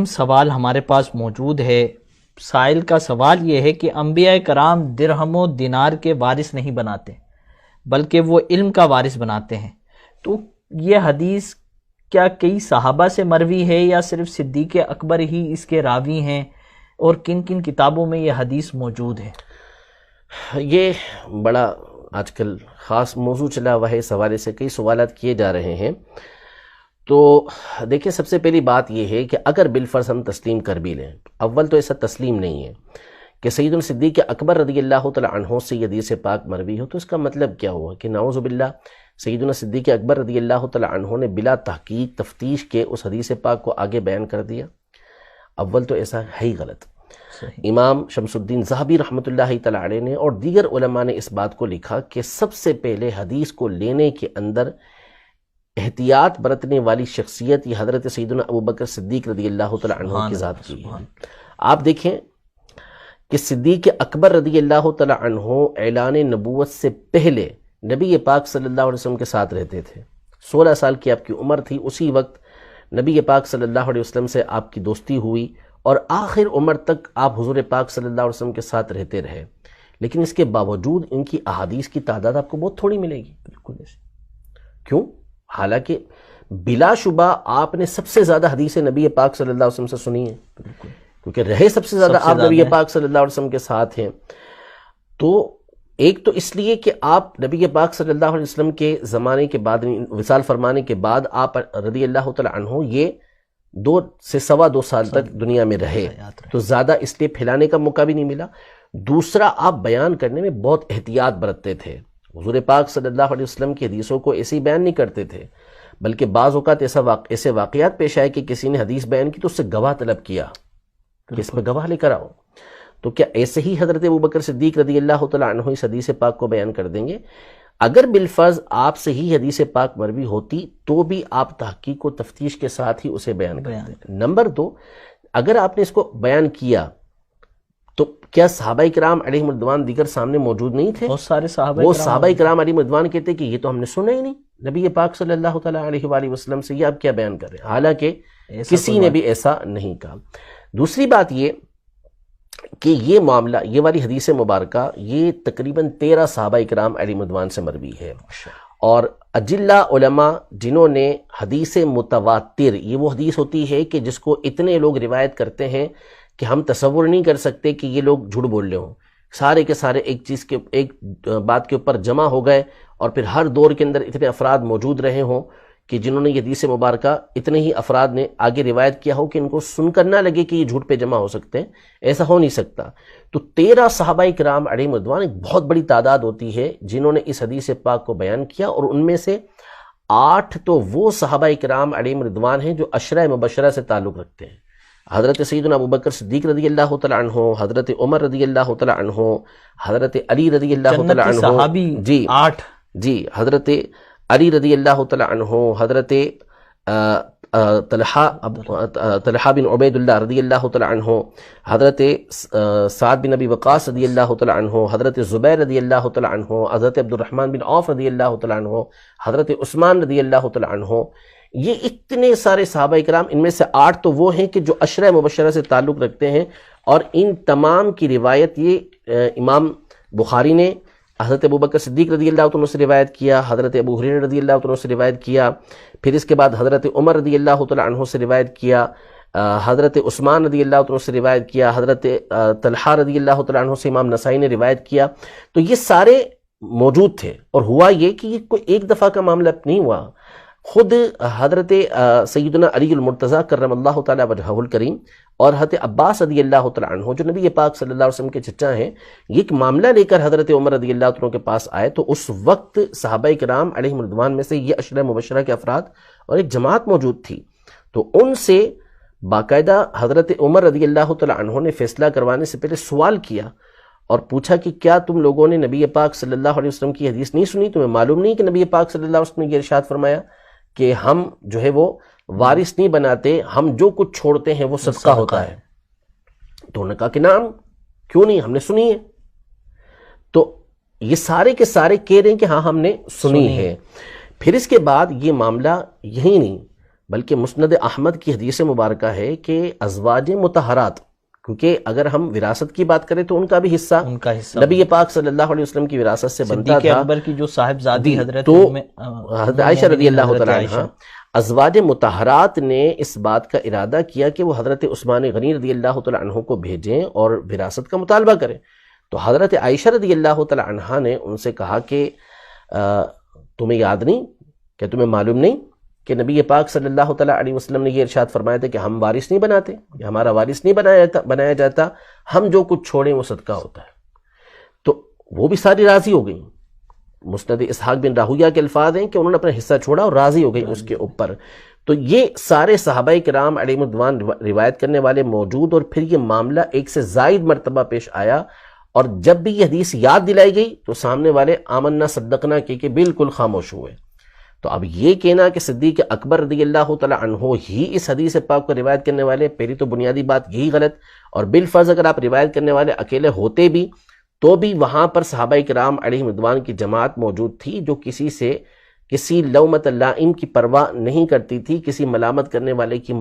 اہم سوال ہمارے پاس موجود ہے۔ سائل کا سوال یہ ہے کہ انبیاء کرام درہم و دینار کے وارث نہیں بناتے بلکہ وہ علم کا وارث بناتے ہیں، تو یہ حدیث کیا کئی صحابہ سے مروی ہے یا صرف صدیق اکبر ہی اس کے راوی ہیں، اور کن کن کتابوں میں یہ حدیث موجود ہے؟ یہ بڑا آج کل خاص موضوع چلا ہوا ہے، اس حوالے سے کئی سوالات کیے جا رہے ہیں۔ تو دیکھیں، سب سے پہلی بات یہ ہے کہ اگر بالفرض ہم تسلیم کر بھی لیں، اول تو ایسا تسلیم نہیں ہے کہ سیدنا صدیق اکبر رضی اللہ تعالی عنہ سے یہ حدیث پاک مروی ہو، تو اس کا مطلب کیا ہوا کہ نعوذ باللہ سیدنا صدیق اکبر رضی اللہ تعالی عنہ نے بلا تحقیق تفتیش کے اس حدیث پاک کو آگے بیان کر دیا؟ اول تو ایسا ہے ہی غلط۔ امام شمس الدین ذہبی رحمۃ اللہ تعالی علیہ نے اور دیگر علماء نے اس بات کو لکھا کہ سب سے پہلے حدیث کو لینے کے اندر احتیاط برتنے والی شخصیت یہ حضرت سیدنا ابوبکر صدیق رضی اللہ تعالی عنہ کی ذات کی ہے۔ آپ دیکھیں کہ صدیق اکبر رضی اللہ تعالی عنہ اعلان نبوت سے پہلے نبی پاک صلی اللہ علیہ وسلم کے ساتھ رہتے تھے۔ 16 سال کی آپ کی عمر تھی، اسی وقت نبی پاک صلی اللہ علیہ وسلم سے آپ کی دوستی ہوئی اور آخر عمر تک آپ حضور پاک صلی اللہ علیہ وسلم کے ساتھ رہتے رہے، لیکن اس کے باوجود ان کی احادیث کی تعداد آپ کو بہت تھوڑی ملے گی۔ بالکل ایسے کیوں؟ حالانکہ بلا شبہ آپ نے سب سے زیادہ حدیث نبی پاک صلی اللہ علیہ وسلم سے سنی ہے، کیونکہ رہے سب سے زیادہ آپ نبی پاک صلی اللہ علیہ وسلم کے ساتھ ہیں۔ تو ایک تو اس لیے کہ آپ نبی پاک صلی اللہ علیہ وسلم کے زمانے کے بعد، وصال فرمانے کے بعد آپ رضی اللہ تعالی عنہ یہ 2 سے 2.25 سال تک دنیا میں رہے، تو زیادہ اس لیے پھیلانے کا موقع بھی نہیں ملا۔ دوسرا، آپ بیان کرنے میں بہت احتیاط برتتے تھے۔ حضور پاک صلی اللہ علیہ وسلم کی حدیثوں کو ایسے ہی بیان نہیں کرتے تھے، بلکہ بعض اوقات ایسے واقعات پیش آئے کہ کسی نے حدیث بیان کی تو اس سے گواہ طلب کیا کہ اس میں گواہ لے کر آؤ۔ تو کیا ایسے ہی حضرت ابوبکر صدیق رضی اللہ تعالی عنہ اس حدیث پاک کو بیان کر دیں گے؟ اگر بالفرض آپ سے ہی حدیث پاک مروی ہوتی تو بھی آپ تحقیق و تفتیش کے ساتھ ہی اسے بیان کرتے۔ نمبر 2، اگر آپ نے اس کو بیان کیا تو کیا صحابہ کرام علیہم رضوان دیگر سامنے موجود نہیں تھے؟ بہت سارے صحابہ کرام علیہم رضوان کہتے کہ یہ تو ہم نے سنا ہی نہیں نبی پاک صلی اللہ تعالی علیہ وآلہ وسلم سے، یہ آپ کیا بیان کر رہے ہیں؟ حالانکہ کسی نے بھی ایسا نہیں کہا۔ دوسری بات یہ کہ یہ معاملہ، یہ والی حدیث مبارکہ، یہ تقریباً 13 صحابہ کرام علیہم رضوان سے مروی ہے، اور اجلہ علماء جنہوں نے حدیث متواتر، یہ وہ حدیث ہوتی ہے کہ جس کو اتنے لوگ روایت کرتے ہیں کہ ہم تصور نہیں کر سکتے کہ یہ لوگ جھوٹ بول رہے ہوں، سارے کے سارے ایک بات کے اوپر جمع ہو گئے، اور پھر ہر دور کے اندر اتنے افراد موجود رہے ہوں کہ جنہوں نے یہ حدیث مبارکہ اتنے ہی افراد نے آگے روایت کیا ہو کہ ان کو سن کر نہ لگے کہ یہ جھوٹ پہ جمع ہو سکتے ہیں، ایسا ہو نہیں سکتا۔ تو 13 صحابہ کرام علیہم رضوان ایک بہت بڑی تعداد ہوتی ہے جنہوں نے اس حدیث پاک کو بیان کیا، اور ان میں سے 8 تو وہ صحابہ کرام علیہم رضوان ہیں جو عشرہ مبشرہ سے تعلق رکھتے ہیں۔ حضرت سیدنا ابوبکر صدیق رضی اللہ تعالی عنہ، حضرت عمر رضی اللہ تعالی عنہ، حضرت علی رضی اللہ تعالی عنہ، صحابی 8، جی حضرت علی رضی اللہ تعالی عنہ، حضرت طلحہ بن عبید اللہ رضی اللہ تعالی عنہ، حضرت سعد بن ابی وقاص رضی اللہ تعالی عنہ، حضرت زبیر رضی اللہ تعالی عنہ، حضرت عبد الرحمن بن عوف رضی اللہ تعالی عنہ، حضرت عثمان رضی اللہ تعالی عنہ۔ یہ اتنے سارے صحابہ کرام، ان میں سے 8 تو وہ ہیں کہ جو عشرہ مبشرہ سے تعلق رکھتے ہیں، اور ان تمام کی روایت یہ امام بخاری نے حضرت ابوبکر صدیق رضی اللہ عنہ سے روایت کیا، حضرت ابو ہریرہ رضی اللہ عنہ سے روایت کیا، پھر اس کے بعد حضرت عمر رضی اللہ تعالی عنہ سے روایت کیا، حضرت عثمان رضی اللہ عنہ سے روایت کیا، حضرت طلحہ رضی اللہ تعالی عنہ سے امام نسائی نے روایت کیا۔ تو یہ سارے موجود تھے، اور ہوا یہ کہ یہ کوئی ایک دفعہ کا معاملہ نہیں ہوا۔ خود حضرت سیدنا علی المرتضیٰ کرم اللہ تعالی وجہہ الکریم اور حضرت عباس رضی اللہ تعالی عنہ جو نبی پاک صلی اللہ علیہ وسلم کے چچا ہیں، یہ ایک معاملہ لے کر حضرت عمر رضی اللہ عنہ کے پاس آئے، تو اس وقت صحابہ کرام علیہم رضوان میں سے یہ عشرہ مبشرہ کے افراد اور ایک جماعت موجود تھی، تو ان سے باقاعدہ حضرت عمر رضی اللہ تعالی عنہ نے فیصلہ کروانے سے پہلے سوال کیا اور پوچھا کہ کیا تم لوگوں نے نبی پاک صلی اللہ علیہ وسلم کی حدیث نہیں سنی؟ تمہیں معلوم نہیں کہ نبی پاک صلی اللہ علیہ وسلم نے یہ ارشاد فرمایا کہ ہم جو ہے وہ وارث نہیں بناتے، ہم جو کچھ چھوڑتے ہیں وہ صدقہ ہوتا ہے؟ تو انہوں نے کہا کہ نعم، کیوں نہیں، ہم نے سنی ہے۔ تو یہ سارے کے سارے کہہ رہے ہیں کہ ہاں ہم نے سنی ہے۔ پھر اس کے بعد یہ معاملہ یہی نہیں، بلکہ مسند احمد کی حدیث مبارکہ ہے کہ ازواج مطہرات، کیونکہ اگر ہم وراثت کی بات کریں تو ان کا بھی حصہ نبی پاک صلی اللہ علیہ وسلم کی وراثت سے بنتا صدیق تھا. اکبر کی جو صاحبزادی حضرت تو حضرت عائشہ رضی اللہ تعالی عنہ، ازواج مطہرات نے اس بات کا ارادہ کیا کہ وہ حضرت عثمان غنی رضی اللہ تعالی عنہ کو بھیجیں اور وراثت کا مطالبہ کریں. تو حضرت عائشہ رضی اللہ تعالی عنہ نے ان سے کہا کہ تمہیں یاد نہیں، کہ تمہیں معلوم نہیں کہ نبی پاک صلی اللہ تعالیٰ علیہ وسلم نے یہ ارشاد فرمایا تھا کہ ہم وارث نہیں بناتے، یا ہمارا وارث نہیں بنایا جاتا، ہم جو کچھ چھوڑیں وہ صدقہ ہوتا ہے. تو وہ بھی ساری راضی ہو گئیں. مسند اسحاق بن راہویہ کے الفاظ ہیں کہ انہوں نے اپنا حصہ چھوڑا اور راضی ہو گئی اس کے اوپر. تو یہ سارے صحابہ کرام علیہم الرضوان روایت کرنے والے موجود، اور پھر یہ معاملہ ایک سے زائد مرتبہ پیش آیا، اور جب بھی یہ حدیث یاد دلائی گئی تو سامنے والے آمنا صدقنا کہ بالکل خاموش ہوئے. تو اب یہ کہنا کہ صدیق اکبر رضی اللہ تعالی عنہ ہی اس حدیث پاک کو روایت کرنے والے، پہلی تو بنیادی بات یہی غلط. اور بالفرض اگر آپ روایت کرنے والے اکیلے ہوتے بھی تو بھی وہاں پر صحابہ کرام علیہم رضوان کی جماعت موجود تھی جو کسی لومۃ لائم کی پرواہ نہیں کرتی تھی، کسی ملامت کرنے والے کی